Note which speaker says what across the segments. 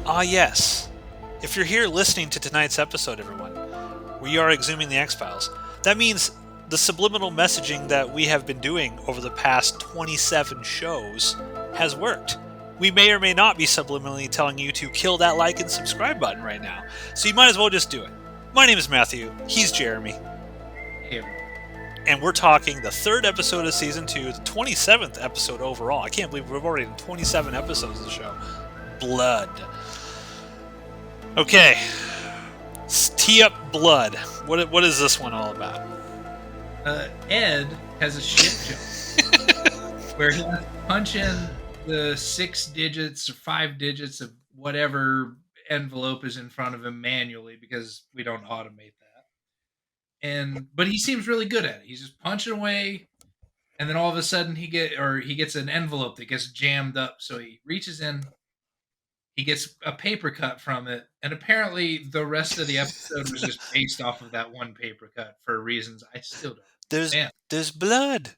Speaker 1: Ah, yes. If you're here listening to tonight's episode, everyone, we are exhuming the X-Files. That means the subliminal messaging that we have been doing over the past 27 shows has worked. We may or may not be subliminally telling you to kill that like and subscribe button right now, so you might as well just do it. My name is Matthew, he's Jeremy,
Speaker 2: Hey, everyone.
Speaker 1: and we're talking the third episode of Season 2, the 27th episode overall. I can't believe we've already done 27 episodes of the show. Blood. Okay, tee up Blood. What is this one all about?
Speaker 2: Ed has a shit joke where he punch in the 6 digits or 5 digits of whatever envelope is in front of him manually because we don't automate that. But he seems really good at it. He's just punching away, and then all of a sudden he gets an envelope that gets jammed up. So he reaches in, he gets a paper cut from it, and apparently the rest of the episode was just based off of that one paper cut for reasons I still don't understand.
Speaker 1: There's blood.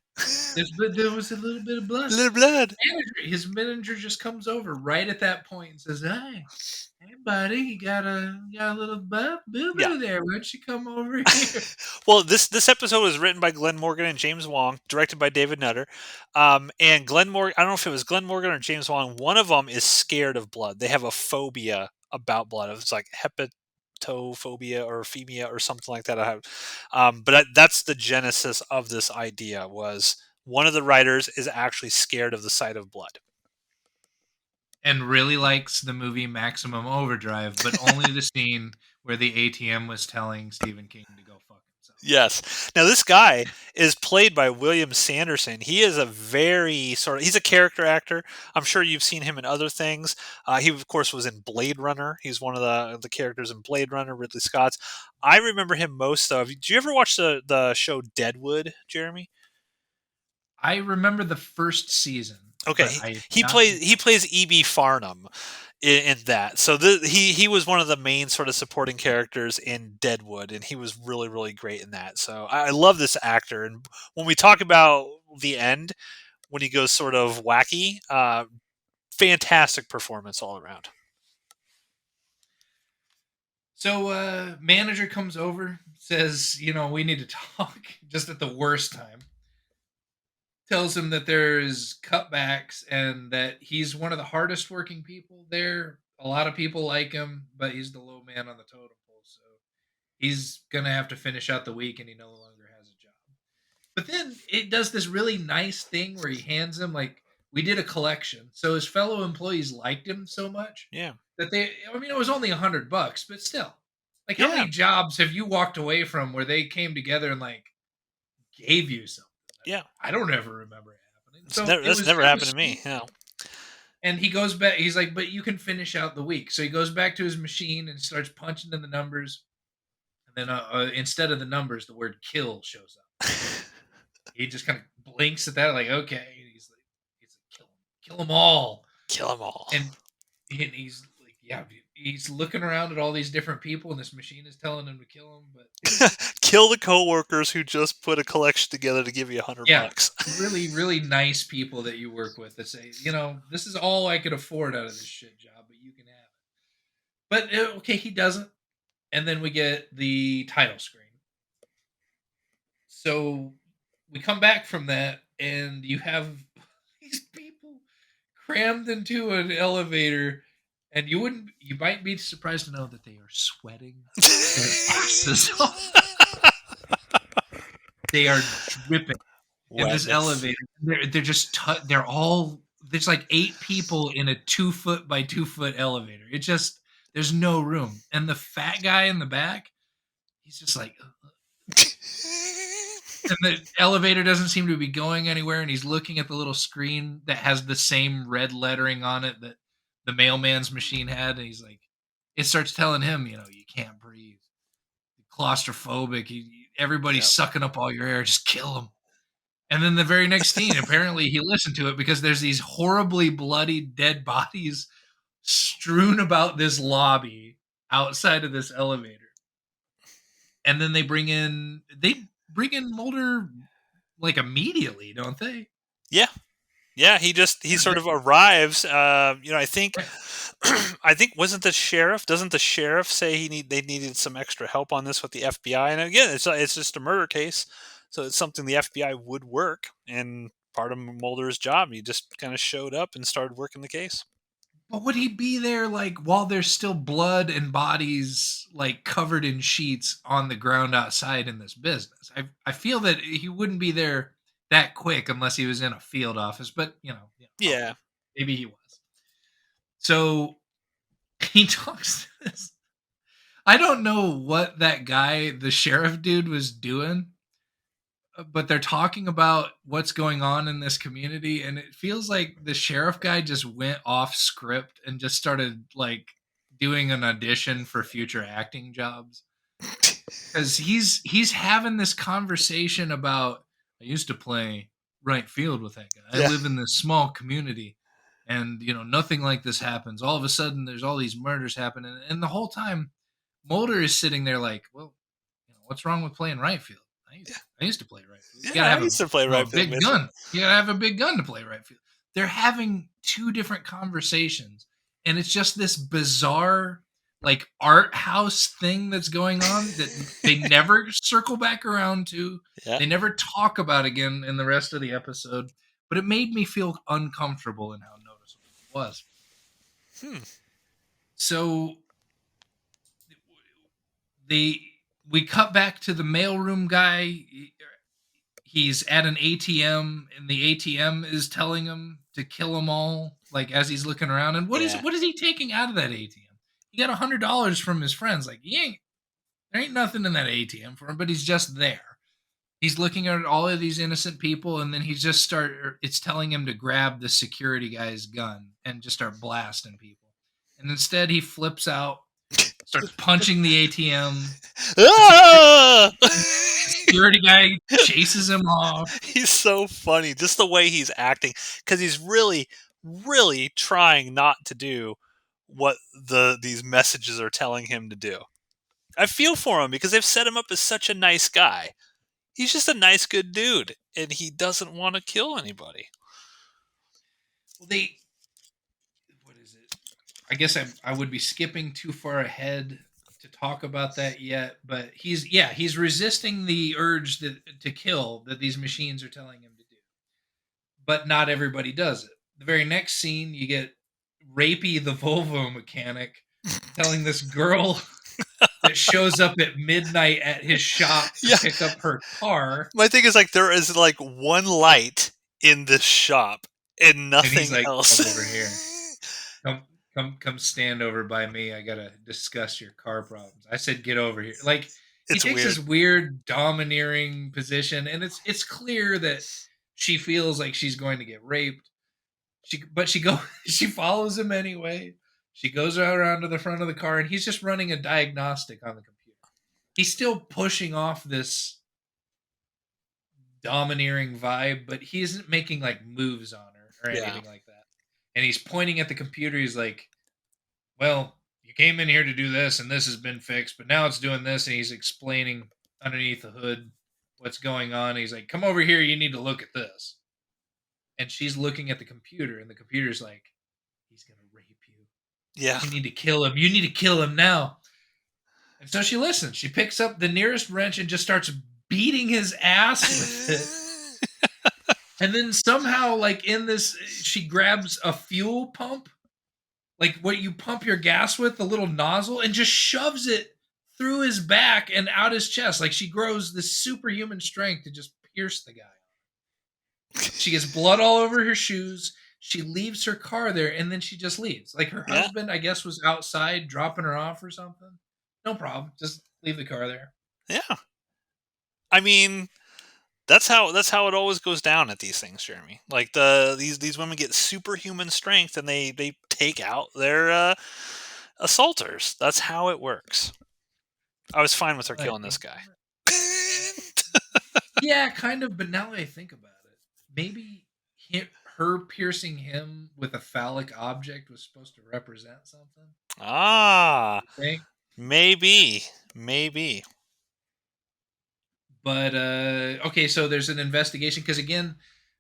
Speaker 2: There was a little bit of blood.
Speaker 1: Little blood.
Speaker 2: His manager just comes over right at that point and says, "Hey, buddy, you got a little boo
Speaker 1: Yeah.
Speaker 2: there. Why don't you come over here?"
Speaker 1: Well, this episode was written by Glenn Morgan and James Wong, directed by David Nutter. And Glenn Morgan, I don't know if it was Glenn Morgan or James Wong. One of them is scared of blood. They have a phobia about blood. It's like hepatophobia or phemia or something like that. That's the genesis of this idea. Was one of the writers is actually scared of the sight of blood.
Speaker 2: And really likes the movie Maximum Overdrive, but only the scene where the ATM was telling Stephen King to go fuck himself.
Speaker 1: Yes. Now this guy is played by William Sanderson. He is he's a character actor. I'm sure you've seen him in other things. He of course was in Blade Runner. He's one of the characters in Blade Runner, Ridley Scott's. I remember him most though. Did you ever watch the show Deadwood, Jeremy?
Speaker 2: I remember the first season.
Speaker 1: Okay, he plays E.B. Farnham in that. So he was one of the main sort of supporting characters in Deadwood, and he was really, really great in that. So I love this actor. And when we talk about the end, when he goes sort of wacky, fantastic performance all around.
Speaker 2: So manager comes over, says, we need to talk just at the worst time. Tells him that there's cutbacks and that he's one of the hardest working people there. A lot of people like him, but he's the low man on the totem pole. So he's going to have to finish out the week and he no longer has a job. But then it does this really nice thing where he hands him, we did a collection. So his fellow employees liked him so much.
Speaker 1: Yeah.
Speaker 2: That it was only $100, but still. How many jobs have you walked away from where they came together and gave you something?
Speaker 1: Yeah.
Speaker 2: I don't ever remember it happening.
Speaker 1: That's never happened to me. Yeah.
Speaker 2: And he goes back. He's like, but you can finish out the week. So he goes back to his machine and starts punching in the numbers. And then instead of the numbers, the word kill shows up. He just kind of blinks at that, okay. And he's like, kill them all.
Speaker 1: Kill them all.
Speaker 2: And he's like, yeah, he's looking around at all these different people, and this machine is telling him to kill them. But
Speaker 1: kill the coworkers who just put a collection together to give you $100.
Speaker 2: Really, really nice people that you work with that say, this is all I could afford out of this shit job, but you can have it. But okay, he doesn't. And then we get the title screen. So we come back from that, and you have these people crammed into an elevator. And you might be surprised to know that they are sweating their asses off. They are dripping in this elevator. They're just they're all there's 8 people in a 2-foot by 2-foot elevator. It just there's no room. And the fat guy in the back, he's just like and the elevator doesn't seem to be going anywhere, and he's looking at the little screen that has the same red lettering on it that the mailman's machine had, and he's like, it starts telling him, you can't breathe. Claustrophobic. Everybody's sucking up all your air. Just kill him. And then the very next scene, apparently he listened to it because there's these horribly bloody dead bodies strewn about this lobby outside of this elevator. And then they bring in Mulder immediately, don't they?
Speaker 1: Yeah. Yeah, he sort of arrives. I think
Speaker 2: Right.
Speaker 1: I think wasn't the sheriff? Doesn't the sheriff say they needed some extra help on this with the FBI? And again, it's just a murder case, so it's something the FBI would work. And part of Mulder's job, he just kind of showed up and started working the case.
Speaker 2: But would he be there like while there's still blood and bodies like covered in sheets on the ground outside in this business? I feel that he wouldn't be there that quick unless he was in a field office. But okay,
Speaker 1: Yeah,
Speaker 2: maybe he was. So he talks to this. I don't know what that guy, the sheriff dude, was doing, but they're talking about what's going on in this community, and it feels like the sheriff guy just went off script and just started like doing an audition for future acting jobs, because he's having this conversation about, I used to play right field with that guy, I
Speaker 1: yeah,
Speaker 2: live in this small community, and nothing like this happens. All of a sudden there's all these murders happening, and the whole time Mulder is sitting there like, well, what's wrong with playing right field? I used to play right field. You
Speaker 1: yeah.
Speaker 2: gotta
Speaker 1: I
Speaker 2: have
Speaker 1: used to play right
Speaker 2: a
Speaker 1: field,
Speaker 2: big
Speaker 1: Mister.
Speaker 2: gun. You gotta have a big gun to play right field. They're having two different conversations, and it's just this bizarre like art house thing that's going on that they never circle back around to.
Speaker 1: Yeah.
Speaker 2: They never talk about again in the rest of the episode, but it made me feel uncomfortable in how noticeable it was.
Speaker 1: Hmm.
Speaker 2: So they we cut back to the mailroom guy. He's at an ATM, and the ATM is telling him to kill them all. Like as he's looking around, and
Speaker 1: Yeah.
Speaker 2: what is he taking out of that ATM? He got $100 from his friends. Like there ain't nothing in that ATM for him, but he's just there. He's looking at all of these innocent people, and then he just it's telling him to grab the security guy's gun and just start blasting people. And instead, he flips out, starts punching the ATM. The security,
Speaker 1: Ah!
Speaker 2: the security guy chases him off.
Speaker 1: He's so funny, just the way he's acting, because he's really, really trying not to do what these messages are telling him to do. I feel for him because they've set him up as such a nice guy. He's just a nice, good dude, and he doesn't want to kill anybody.
Speaker 2: Well, what is it? I guess I would be skipping too far ahead to talk about that yet, but he's resisting the urge to kill that these machines are telling him to do. But not everybody does it. The very next scene, you get Rapey, the Volvo mechanic, telling this girl that shows up at midnight at his shop to
Speaker 1: Yeah,
Speaker 2: pick up her car,
Speaker 1: my thing is like there is like one light in this shop and
Speaker 2: and he's
Speaker 1: nothing
Speaker 2: like,
Speaker 1: else.
Speaker 2: "Come over here. Come stand over by me. I gotta discuss your car problems." I said, "Get over here." Like he
Speaker 1: It's
Speaker 2: takes
Speaker 1: weird.
Speaker 2: this weird domineering position, and it's clear that she feels like she's going to get raped. She follows him anyway. She goes around to the front of the car, and he's just running a diagnostic on the computer. He's still pushing off this domineering vibe, but he isn't making like moves on her or
Speaker 1: Yeah.
Speaker 2: anything like that. And he's pointing at the computer. He's like, well, you came in here to do this, and this has been fixed, but now it's doing this. And he's explaining underneath the hood what's going on. He's like, come over here. You need to look at this. And she's looking at the computer, and the computer's like, he's going to rape you.
Speaker 1: Yeah.
Speaker 2: You need to kill him. You need to kill him now. And so she listens. She picks up the nearest wrench and just starts beating his ass with it. And then somehow, like in this, she grabs a fuel pump, like what you pump your gas with, the little nozzle, and just shoves it through his back and out his chest. Like she grows this superhuman strength to just pierce the guy. She gets blood all over her shoes. She leaves her car there, and then she just leaves. Like her
Speaker 1: Yeah.
Speaker 2: husband, I guess, was outside dropping her off or something. No problem. Just leave the car there.
Speaker 1: Yeah. I mean, that's how it always goes down at these things, Jeremy. Like these women get superhuman strength and they take out their assaulters. That's how it works. I was fine with her
Speaker 2: I
Speaker 1: killing this
Speaker 2: think
Speaker 1: guy.
Speaker 2: yeah, kind of. But now that I think about it, maybe her piercing him with a phallic object was supposed to represent something.
Speaker 1: Ah,
Speaker 2: I think.
Speaker 1: maybe.
Speaker 2: But okay, so there's an investigation because again,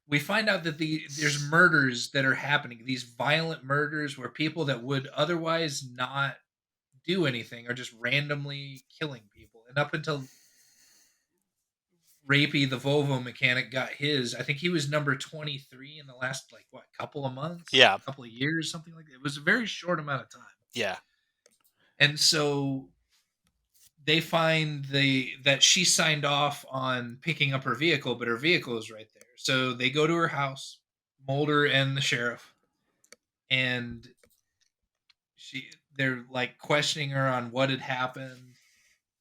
Speaker 2: we find out that there's murders that are happening. These violent murders where people that would otherwise not do anything are just randomly killing people. And up until Rapey, the Volvo mechanic, got his, I think he was number 23 in the last like what couple of months,
Speaker 1: Yeah.
Speaker 2: couple of years, something like that. It was a very short amount of time.
Speaker 1: Yeah.
Speaker 2: And so they find that she signed off on picking up her vehicle, but her vehicle is right there. So they go to her house, Mulder and the sheriff, and they're like questioning her on what had happened.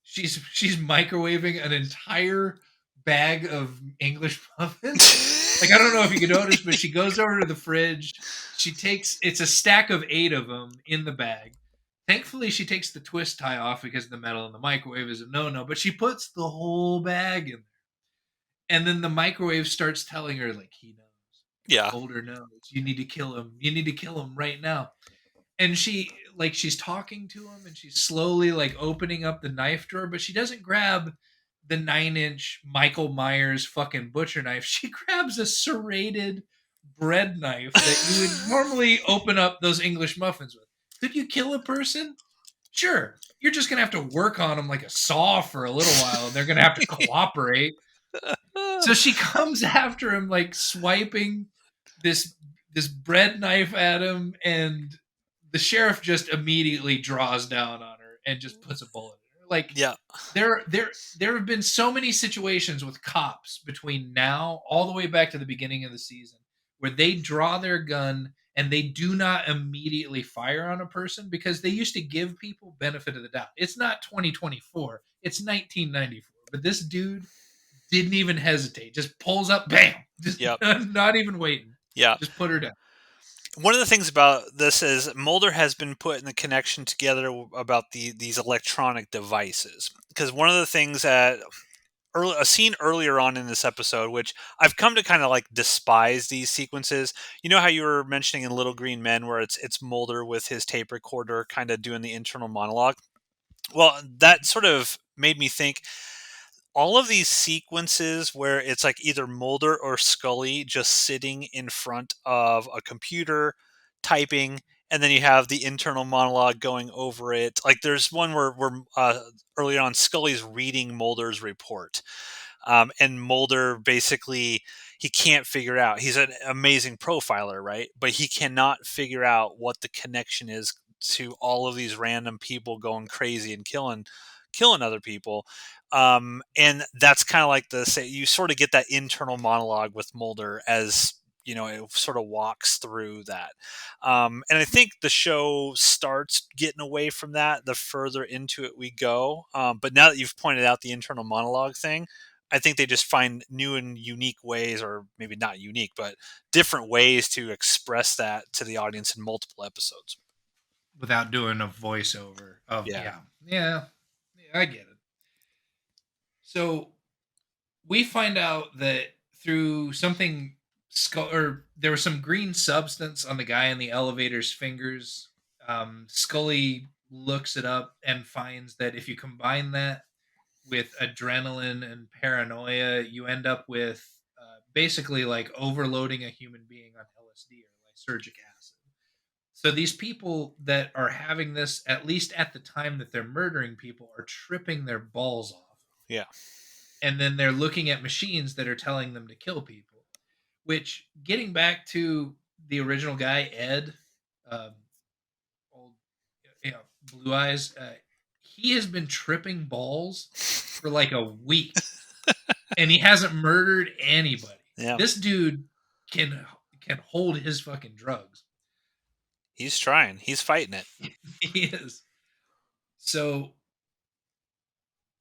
Speaker 2: She's microwaving an entire bag of English muffins. Like I don't know if you can notice, but she goes over to the fridge. She takes it's a stack of 8 of them in the bag. Thankfully, she takes the twist tie off because the metal in the microwave is a no-no. But she puts the whole bag in there, and then the microwave starts telling her like he knows.
Speaker 1: Yeah.
Speaker 2: Mulder knows. You need to kill him. You need to kill him right now. And she's talking to him and she's slowly like opening up the knife drawer, but she doesn't grab the 9-inch Michael Myers fucking butcher knife. She grabs a serrated bread knife that you would normally open up those English muffins with. Could you kill a person? Sure. You're just gonna have to work on them like a saw for a little while and they're gonna have to cooperate. So she comes after him like swiping this this bread knife at him, and the sheriff just immediately draws down on her and just puts a bullet in her. Like
Speaker 1: Yeah.
Speaker 2: there have been so many situations with cops between now all the way back to the beginning of the season where they draw their gun and they do not immediately fire on a person because they used to give people benefit of the doubt. It's not 2024, it's 1994. But this dude didn't even hesitate. Just pulls up, bam. Just
Speaker 1: Yep.
Speaker 2: not even waiting.
Speaker 1: Yeah.
Speaker 2: Just put her down.
Speaker 1: One of the things about this is Mulder has been putting the connection together about these electronic devices, because one of the things that a scene earlier on in this episode, which I've come to kind of like despise these sequences. You know how you were mentioning in Little Green Men, where it's Mulder with his tape recorder, kind of doing the internal monologue. Well, that sort of made me think all of these sequences where it's like either Mulder or Scully just sitting in front of a computer typing, and then you have the internal monologue going over it. Like there's one where early on Scully's reading Mulder's report, and Mulder basically he can't figure out. He's an amazing profiler, right? But he cannot figure out what the connection is to all of these random people going crazy and killing other people. And that's kind of like the say you sort of get that internal monologue with Mulder as you know it sort of walks through that. And I think the show starts getting away from that the further into it we go. But now that you've pointed out the internal monologue thing, I think they just find new and unique ways, or maybe not unique, but different ways to express that to the audience in multiple episodes.
Speaker 2: Without doing a voiceover of
Speaker 1: Yeah.
Speaker 2: yeah, I get it. So we find out that through something or there was some green substance on the guy in the elevator's fingers. Scully looks it up and finds that if you combine that with adrenaline and paranoia, you end up with basically like overloading a human being on LSD or lysergic acid. So these people that are having this, at least at the time that they're murdering people, are tripping their balls off.
Speaker 1: Yeah.
Speaker 2: And then they're looking at machines that are telling them to kill people. Which, getting back to the original guy, Ed, um, old, Blue Eyes, he has been tripping balls for like a week, and he hasn't murdered anybody.
Speaker 1: Yeah.
Speaker 2: This dude can hold his fucking drugs.
Speaker 1: He's trying. He's fighting it.
Speaker 2: He is. So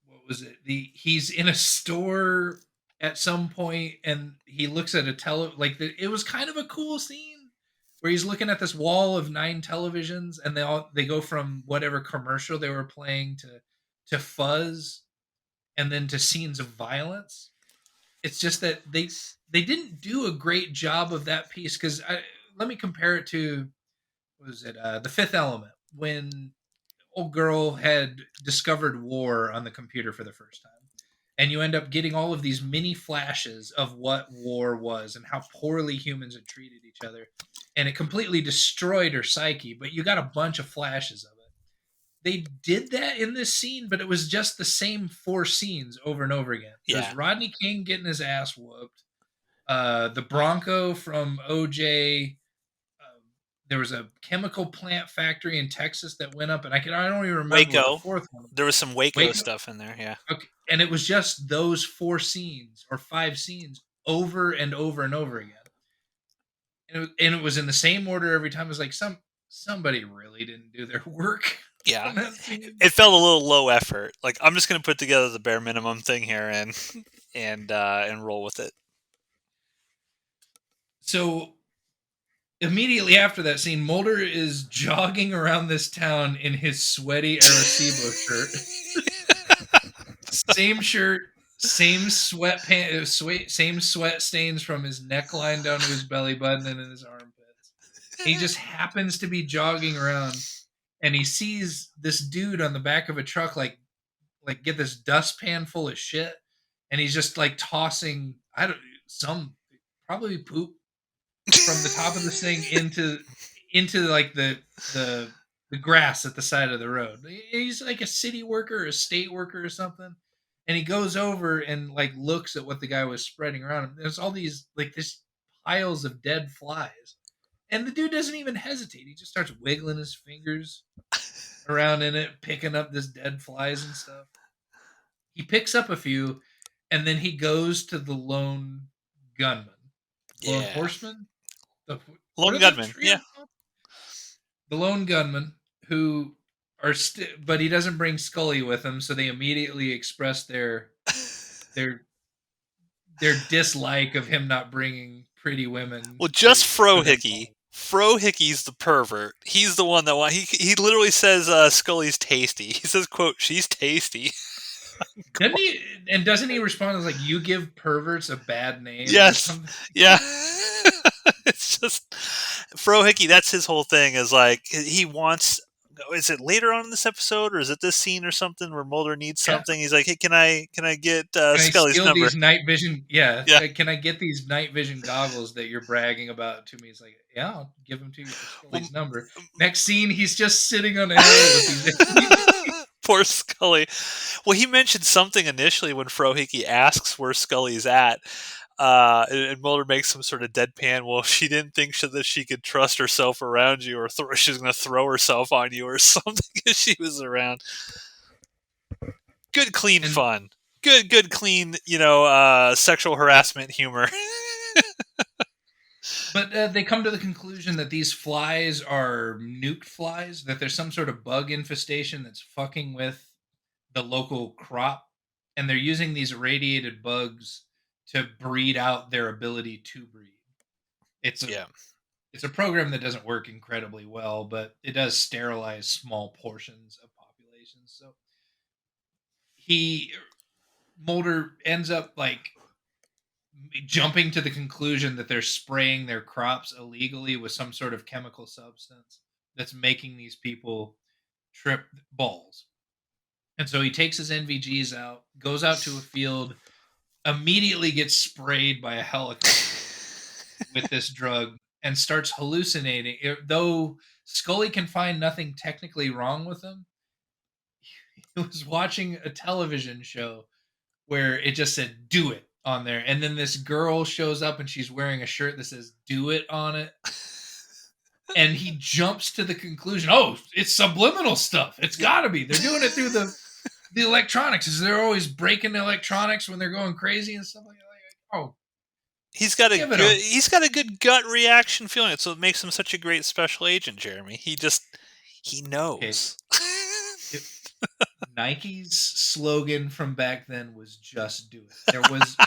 Speaker 2: what was it? He's in a store at some point and he looks at a it was kind of a cool scene where he's looking at this wall of 9 televisions and they go from whatever commercial they were playing to fuzz and then to scenes of violence. It's just that they didn't do a great job of that piece because let me compare it to what was it The Fifth Element, when old girl had discovered war on the computer for the first time and you end up getting all of these mini flashes of what war was and how poorly humans had treated each other, and it completely destroyed her psyche. But you got a bunch of flashes of it. They did that in this scene, but it was just the same 4 scenes over and over again. There's
Speaker 1: Yeah.
Speaker 2: Rodney King getting his ass whooped. The Bronco from OJ. There was a chemical plant factory in Texas that went up, and I don't even remember what the
Speaker 1: Waco.
Speaker 2: fourth one was.
Speaker 1: There was some Waco
Speaker 2: Waco.
Speaker 1: stuff in there. Yeah.
Speaker 2: Okay, and it was just those 4 scenes or 5 scenes over and over and over again, and it was in the same order every time. It was like somebody really didn't do their work
Speaker 1: Yeah.
Speaker 2: on that scene.
Speaker 1: It felt a little low effort. Like, I'm just going to put together the bare minimum thing here and roll with it.
Speaker 2: So immediately after that scene, Mulder is jogging around this town in his sweaty Arecibo shirt. Same shirt, same same sweat stains from his neckline down to his belly button and in his armpits. He just happens to be jogging around, and he sees this dude on the back of a truck, like get this dustpan full of shit, and he's just like tossing some probably poop from the top of this thing into like the grass at the side of the road. He's like a city worker or a state worker or something. And he goes over and like looks at what the guy was spreading around him. There's all these like this piles of dead flies. And the dude doesn't even hesitate. He just starts wiggling his fingers around in it, picking up this dead flies and stuff. He picks up a few, and then he goes to the lone gunman. Lone horseman?
Speaker 1: Lone gunman, yeah.
Speaker 2: The lone gunman, who are but he doesn't bring Scully with him, so they immediately express their dislike of him not bringing pretty women.
Speaker 1: Well, just Frohickey. Frohickey's the pervert. He's the one that he literally says Scully's tasty. He says, quote, "She's tasty."
Speaker 2: Doesn't he respond as like, "You give perverts a bad name"?
Speaker 1: Yes. Yeah. It's just Frohickey, that's his whole thing, is like he wants. Is it later on in this episode, or is it this scene or something where Mulder needs something? He's like, "Hey, can I get Scully's number?
Speaker 2: These night vision, yeah. Can I get these night vision goggles that you're bragging about to me?" He's like, "Yeah, I'll give them to you for Scully's number." Next scene, he's just sitting on a hill with these.
Speaker 1: Poor Scully. Well, he mentioned something initially when Frohickey asks where Scully's at. And Mulder makes some sort of deadpan. Well, she didn't think that she could trust herself around you, or she was going to throw herself on you or something if she was around. Good, clean fun. Good, clean, sexual harassment humor.
Speaker 2: But they come to the conclusion that these flies are nuke flies, that there's some sort of bug infestation that's fucking with the local crop, and they're using these irradiated bugs to breed out their ability to breed. It's a program that doesn't work incredibly well, but it does sterilize small portions of populations. So Mulder ends up like jumping to the conclusion that they're spraying their crops illegally with some sort of chemical substance that's making these people trip balls. And so he takes his NVGs out, goes out to a field, immediately gets sprayed by a helicopter with this drug, and starts hallucinating. Though Scully can find nothing technically wrong with him, he was watching a television show where it just said "do it" on there, and then this girl shows up and she's wearing a shirt that says "do it" on it. And he jumps to the conclusion, oh, it's subliminal stuff. It's got to be. They're doing it through the electronics. Is they're always breaking the electronics when they're going crazy and stuff like that. Oh,
Speaker 1: he's got a good gut reaction feeling. So it makes him such a great special agent, Jeremy. He knows.
Speaker 2: Okay. Nike's slogan from back then was "just do it." There was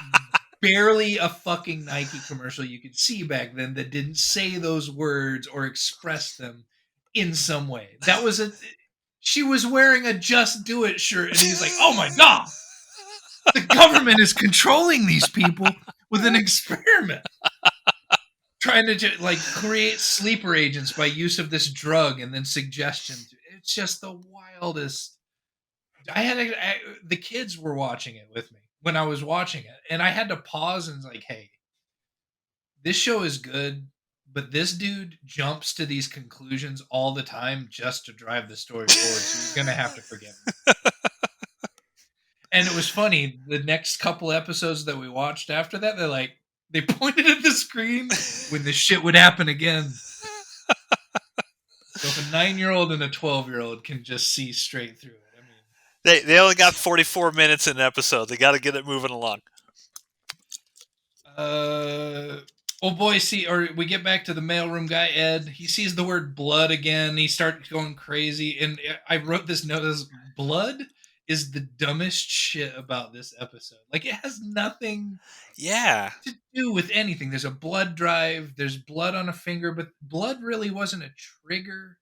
Speaker 2: barely a fucking Nike commercial you could see back then that didn't say those words or express them in some way. She was wearing a "just do it" shirt, and he's like, "Oh my god, the government is controlling these people with an experiment, trying to like create sleeper agents by use of this drug and then suggestion." It's just the wildest. The kids were watching it with me. when I was watching it, and I had to pause and like, hey, this show is good, but this dude jumps to these conclusions all the time just to drive the story forward. So you're gonna have to forgive me. And it was funny. The next couple episodes that we watched after that, they pointed at the screen when this shit would happen again. So if a 9-year-old and a 12-year-old can just see straight through it, I mean,
Speaker 1: They only got 44 minutes in an episode. They got to get it moving along.
Speaker 2: oh boy, or we get back to the mailroom guy, Ed. He sees the word blood again. He starts going crazy. And I wrote this note as blood is the dumbest shit about this episode. Like, it has nothing
Speaker 1: Yeah.
Speaker 2: to do with anything. There's a blood drive, there's blood on a finger, but blood really wasn't a trigger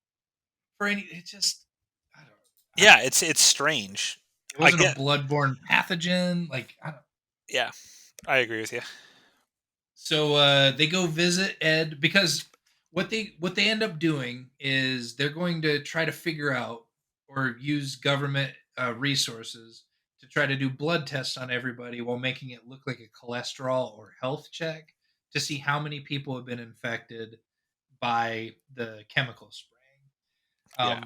Speaker 2: for any. It just, I don't know.
Speaker 1: Yeah, it's strange.
Speaker 2: It wasn't a bloodborne pathogen. Like, I don't.
Speaker 1: Yeah, I agree with you.
Speaker 2: So they go visit Ed because what they end up doing is they're going to try to figure out or use government resources to try to do blood tests on everybody while making it look like a cholesterol or health check to see how many people have been infected by the chemical spraying.
Speaker 1: Yeah.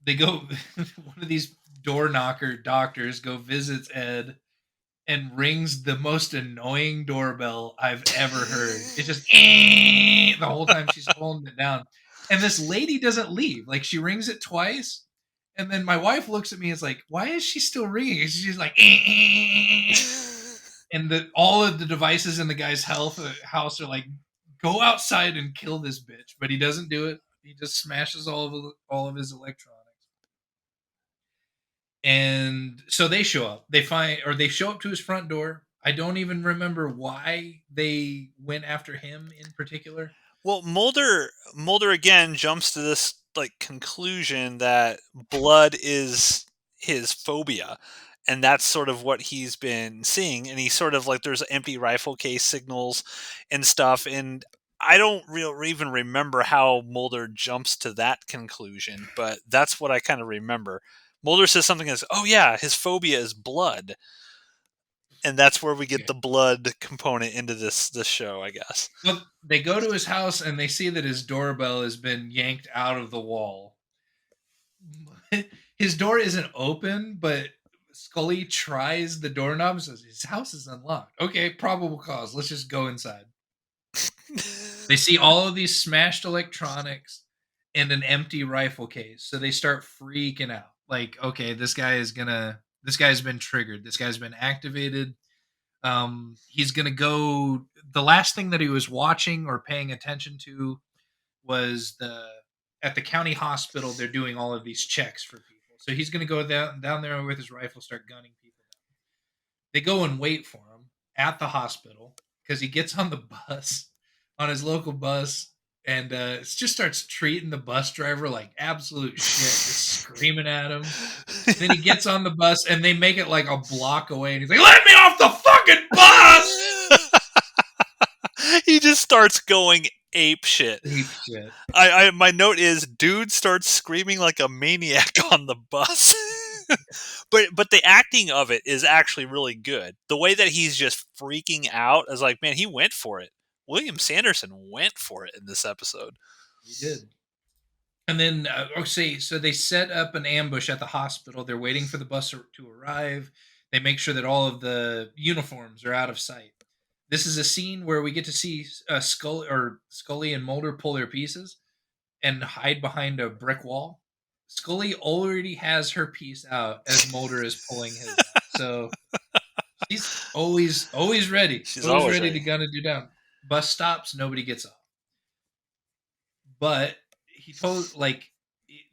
Speaker 2: They go one of these door knocker doctors go visits Ed and rings the most annoying doorbell I've ever heard. It's just the whole time she's holding it down. And this lady doesn't leave. Like, she rings it twice. And then my wife looks at me and is like, why is she still ringing? And she's like, and all of the devices in the guy's house are like, go outside and kill this bitch. But he doesn't do it. He just smashes all of his electronics. And so they show up. They show up to his front door. I don't even remember why they went after him in particular.
Speaker 1: Well, Mulder again jumps to this like conclusion that blood is his phobia, and that's sort of what he's been seeing. And he's sort of like, there's empty rifle case signals and stuff, and I don't even remember how Mulder jumps to that conclusion, but that's what I kind of remember. Mulder says something as, "Oh yeah, his phobia is blood," and that's where we get the blood component into this show, I guess.
Speaker 2: Well, they go to his house and they see that his doorbell has been yanked out of the wall. His door isn't open, but Scully tries the doorknob and says his house is unlocked. Okay, probable cause. Let's just go inside. They see all of these smashed electronics and an empty rifle case, so they start freaking out. Like, okay, this guy's been triggered. This guy's been activated. He's gonna go. The last thing that he was watching or paying attention to was at the county hospital. They're doing all of these checks for people, so he's gonna go down there with his rifle, start gunning people down. They go and wait for him at the hospital because he gets on the bus, on his local bus, and just starts treating the bus driver like absolute shit, just screaming at him. Then he gets on the bus, and they make it like a block away, and he's like, "Let me off the fucking bus!"
Speaker 1: He just starts going ape shit.
Speaker 2: Ape shit.
Speaker 1: My note is, dude starts screaming like a maniac on the bus. but the acting of it is actually really good. The way that he's just freaking out is like, man, he went for it. William Sanderson went for it in this episode.
Speaker 2: He did. And then, so they set up an ambush at the hospital. They're waiting for the bus to arrive. They make sure that all of the uniforms are out of sight. This is a scene where we get to see Scully and Mulder pull their pieces and hide behind a brick wall. Scully already has her piece out as Mulder is pulling his out. So she's always ready.
Speaker 1: She's always ready
Speaker 2: to gun a dude down. Bus stops, nobody gets off. But he told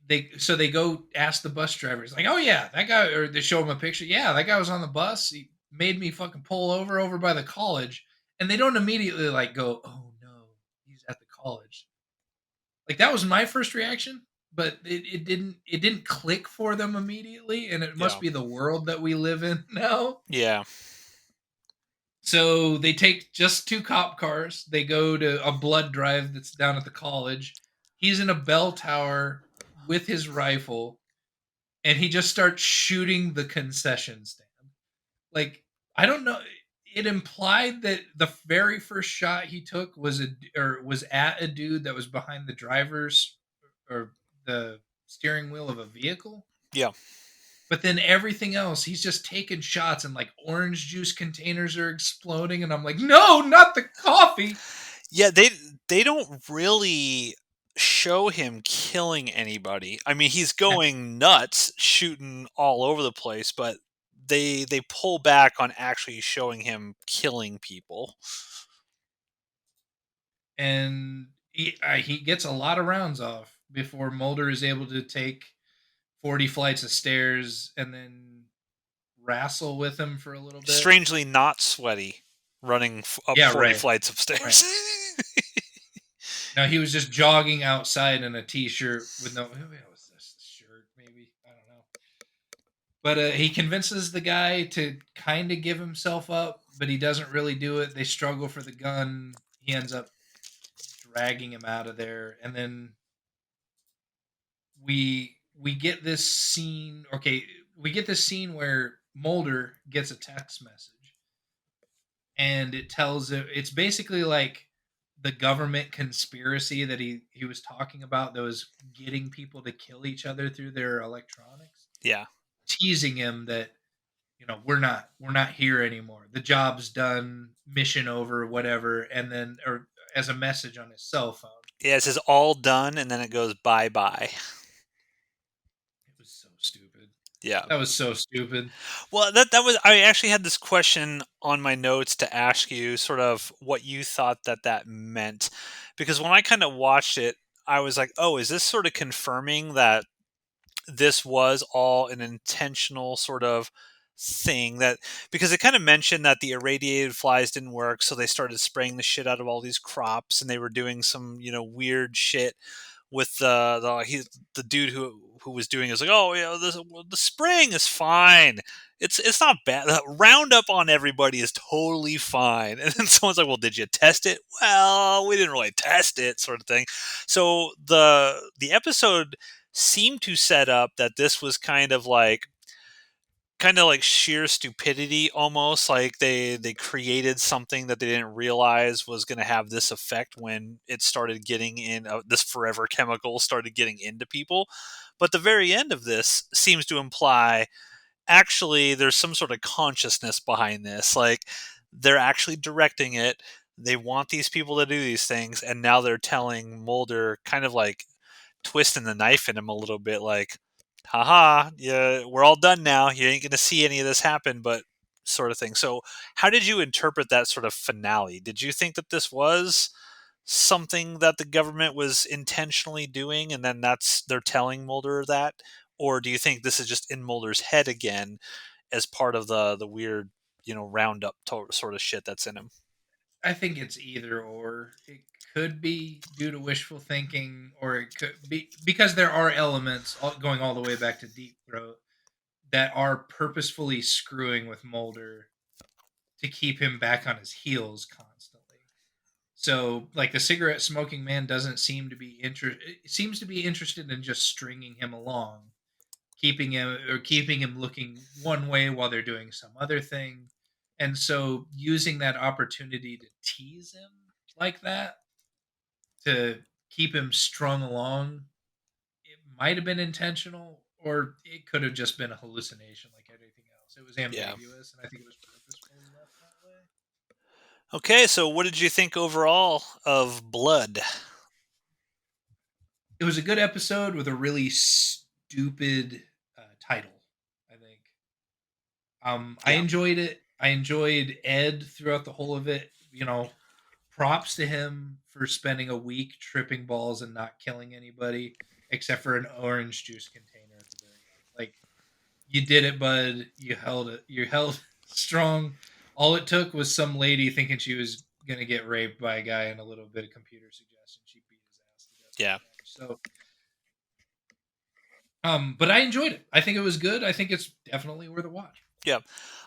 Speaker 2: they go ask the bus driver. He's like, "Oh yeah, that guy," or they show him a picture. "Yeah, that guy was on the bus. He made me fucking pull over by the college." And they don't immediately like go, "Oh no, he's at the college." Like, that was my first reaction, but it didn't click for them immediately, and it must be the world that we live in now.
Speaker 1: Yeah.
Speaker 2: So they take just 2 cop cars. They go to a blood drive that's down at the college. He's in a bell tower with his rifle, and he just starts shooting the concession stand. Like, I don't know. It implied that the very first shot he took was was at a dude that was behind the driver's or the steering wheel of a vehicle.
Speaker 1: Yeah.
Speaker 2: But then everything else, he's just taking shots and like orange juice containers are exploding, and I'm like, no, not the coffee.
Speaker 1: Yeah, they don't really show him killing anybody. I mean, he's going nuts, shooting all over the place, but they pull back on actually showing him killing people.
Speaker 2: And he gets a lot of rounds off before Mulder is able to take 40 flights of stairs and then wrestle with him for a little bit.
Speaker 1: Strangely not sweaty, running up
Speaker 2: Yeah,
Speaker 1: 40
Speaker 2: right.
Speaker 1: flights of
Speaker 2: Right.
Speaker 1: stairs.
Speaker 2: Now he was just jogging outside in a t-shirt with no. What was this shirt? Maybe I don't know. But he convinces the guy to kind of give himself up, but he doesn't really do it. They struggle for the gun. He ends up dragging him out of there, and then we get this scene. Okay, we get this scene where Mulder gets a text message, and it tells it. It's basically like the government conspiracy that he was talking about that was getting people to kill each other through their electronics,
Speaker 1: Yeah.
Speaker 2: teasing him that we're not here anymore. The job's done, mission over, whatever, and then or as a message on his cell phone.
Speaker 1: Yeah, it says all done and then it goes bye bye.
Speaker 2: It was so stupid.
Speaker 1: Yeah.
Speaker 2: That was so stupid.
Speaker 1: Well, that was I actually had this question on my notes to ask you sort of what you thought that meant because when I kind of watched it, I was like, "Oh, is this sort of confirming that this was all an intentional sort of thing that because it kind of mentioned that the irradiated flies didn't work so they started spraying the shit out of all these crops and they were doing some weird shit with the dude who was doing it was like, oh yeah, the spraying is fine, it's not bad, the roundup on everybody is totally fine. And then someone's like, well, did you test it? Well, we didn't really test it, sort of thing. So the episode seemed to set up that this was kind of like sheer stupidity, almost like they created something that they didn't realize was going to have this effect when it started getting in, this forever chemical started getting into people. But the very end of this seems to imply actually there's some sort of consciousness behind this, like they're actually directing it, they want these people to do these things, and now they're telling Mulder, kind of like twisting the knife in him a little bit, like, haha, yeah, we're all done now. You ain't gonna see any of this happen, but sort of thing. So how did you interpret that sort of finale? Did you think that this was something that the government was intentionally doing and then that's they're telling Mulder that? Or do you think this is just in Mulder's head again as part of the weird, roundup sort of shit that's in him?
Speaker 2: I think it's either or. It could be due to wishful thinking, or it could be because there are elements going all the way back to Deep Throat that are purposefully screwing with Mulder to keep him back on his heels constantly. So, like the cigarette smoking man doesn't seem to be seems to be interested in just stringing him along, keeping him looking one way while they're doing some other thing. And so using that opportunity to tease him like that to keep him strung along, it might have been intentional or it could have just been a hallucination like everything else. It was
Speaker 1: Yeah.
Speaker 2: ambiguous and I think it was purposefully left that way.
Speaker 1: Okay, so what did you think overall of Blood?
Speaker 2: It was a good episode with a really stupid title, I think. I
Speaker 1: Yeah.
Speaker 2: enjoyed it. I enjoyed Ed throughout the whole of it. Props to him for spending a week tripping balls and not killing anybody, except for an orange juice container at the very end. Like, you did it, bud. You held it. You held strong. All it took was some lady thinking she was gonna get raped by a guy and a little bit of computer suggestion. She beat his ass to death
Speaker 1: Yeah.
Speaker 2: with a bench. So, but I enjoyed it. I think it was good. I think it's definitely worth a watch.
Speaker 1: Yeah.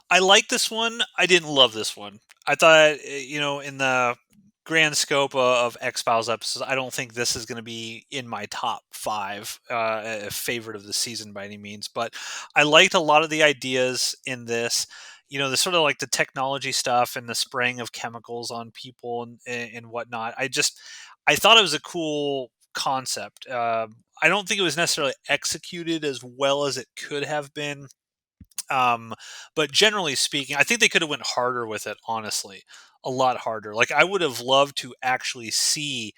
Speaker 1: I like this one. I didn't love this one. I thought, in the grand scope of X Files episodes, I don't think this is going to be in my top five, a favorite of the season by any means. But I liked a lot of the ideas in this. the sort of like the technology stuff and the spraying of chemicals on people and whatnot. I thought it was a cool concept. I don't think it was necessarily executed as well as it could have been. Um, but generally speaking, I think they could have went harder with it, honestly, a lot harder. Like I would have loved to actually see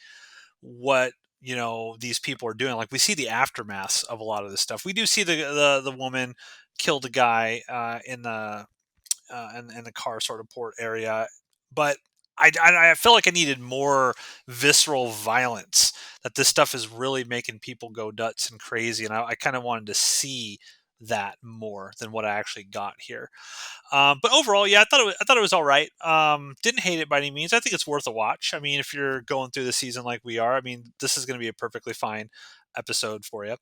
Speaker 1: what these people are doing. Like we see the aftermaths of a lot of this stuff. We do see the woman killed a guy in the car sort of port area, but I feel like I needed more visceral violence. That this stuff is really making people go nuts and crazy, and I kind of wanted to see that more than what I actually got here. But overall, yeah, I thought it was all right. Didn't hate it by any means. I think it's worth a watch. I mean, if you're going through the season like we are, I mean, this is going to be a perfectly fine episode for you.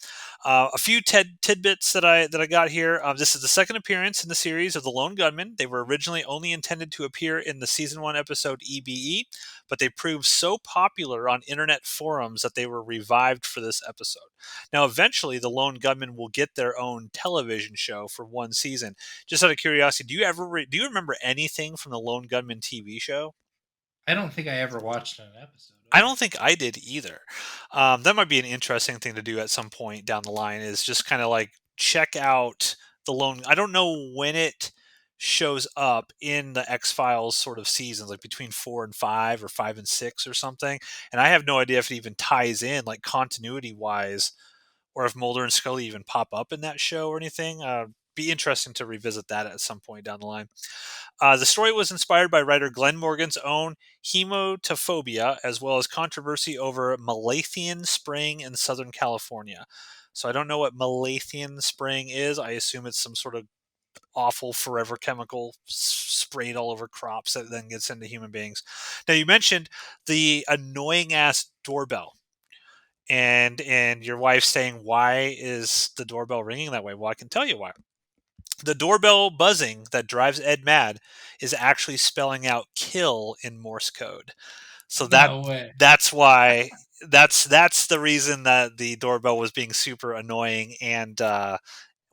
Speaker 1: A few tidbits that I got here. This is the second appearance in the series of the Lone Gunman. They were originally only intended to appear in the season one episode EBE, but they proved so popular on internet forums that they were revived for this episode. Now, eventually, the Lone Gunman will get their own television show for one season. Just out of curiosity, do you remember anything from the Lone Gunman TV show?
Speaker 2: I don't think I ever watched an episode of
Speaker 1: I
Speaker 2: it.
Speaker 1: don't think I did either. That might be an interesting thing to do at some point down the line. Is just kind of like check out the Lone. I don't know when it shows up in the X Files sort of seasons, like between 4 and 5 or 5 and 6 or something. And I have no idea if it even ties in, like continuity wise, or if Mulder and Scully even pop up in that show or anything. Be interesting to revisit that at some point down the line. The story was inspired by writer Glenn Morgan's own hemotophobia, as well as controversy over malathion spraying in Southern California. So I don't know what malathion spraying is. I assume it's some sort of awful forever chemical sprayed all over crops that then gets into human beings. Now you mentioned the annoying ass doorbell and your wife saying, why is the doorbell ringing that way? Well, I can tell you why. The doorbell buzzing that drives Ed mad is actually spelling out kill in Morse code. So
Speaker 2: No way.
Speaker 1: that's why that's the reason that the doorbell was being super annoying, and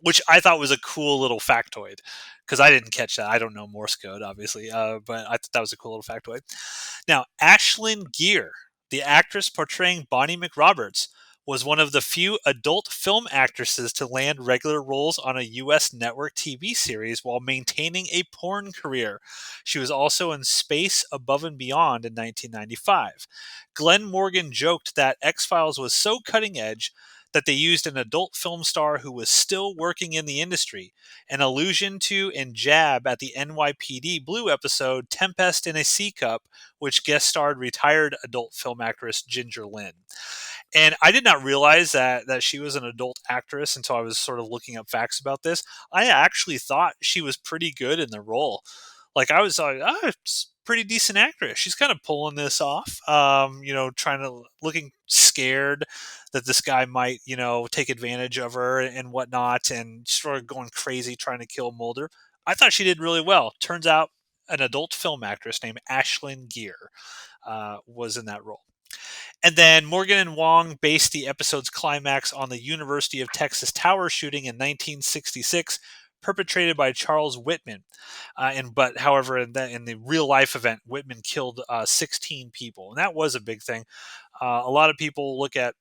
Speaker 1: which I thought was a cool little factoid because I didn't catch that. I don't know Morse code, obviously, but I thought that was a cool little factoid. Now, Ashlyn Gear, the actress portraying Bonnie McRoberts, was one of the few adult film actresses to land regular roles on a U.S. network TV series while maintaining a porn career. She was also in Space Above and Beyond in 1995. Glenn Morgan joked that X-Files was so cutting edge that they used an adult film star who was still working in the industry, an allusion to and jab at the NYPD Blue episode Tempest in a Sea Cup, which guest starred retired adult film actress Ginger Lynn. And I did not realize that she was an adult actress until I was sort of looking up facts about this. I actually thought she was pretty good in the role. Like I was like, oh, it's a pretty decent actress. She's kind of pulling this off. Trying to looking scared that this guy might, take advantage of her and whatnot, and sort of going crazy trying to kill Mulder. I thought she did really well. Turns out an adult film actress named Ashlyn Gear was in that role. And then Morgan and Wong based the episode's climax on the University of Texas tower shooting in 1966, perpetrated by Charles Whitman. However, in the real life event, Whitman killed 16 people, and that was a big thing. A lot of people look at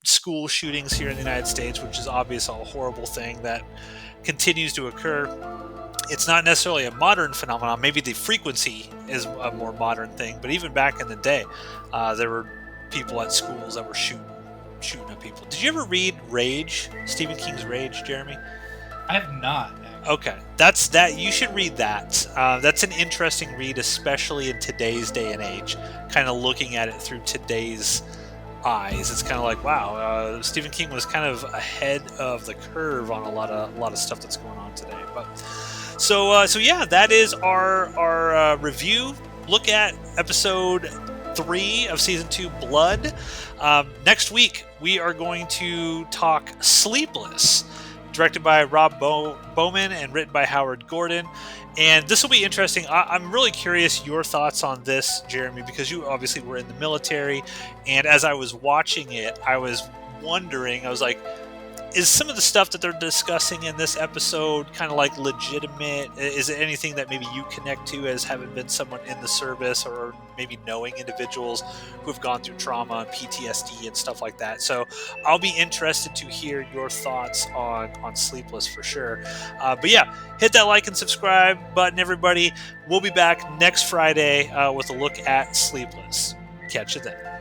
Speaker 1: school shootings here in the United States, which is obviously a horrible thing that continues to occur. It's not necessarily a modern phenomenon. Maybe the frequency is a more modern thing, but even back in the day, there were people at schools that were shooting at people. Did you ever read Rage, Stephen King's Rage, Jeremy?
Speaker 2: I have not. Actually.
Speaker 1: Okay, you should read that. That's an interesting read, especially in today's day and age. Kind of looking at it through today's eyes, it's kind of like, wow, Stephen King was kind of ahead of the curve on a lot of stuff that's going on today. But so yeah, that is our review. Look at episode 3 of season 2, Blood. Next week we are going to talk Sleepless, directed by Rob Bowman and written by Howard Gordon. And this will be interesting. I'm really curious your thoughts on this, Jeremy, because you obviously were in the military. And as I was watching it, I was wondering, I was like, is some of the stuff that they're discussing in this episode kind of like legitimate? Is it anything that maybe you connect to as having been someone in the service, or maybe knowing individuals who have gone through trauma and PTSD and stuff like that? So I'll be interested to hear your thoughts on Sleepless for sure. But yeah, hit that like and subscribe button, everybody. We'll be back next Friday with a look at Sleepless. Catch you then.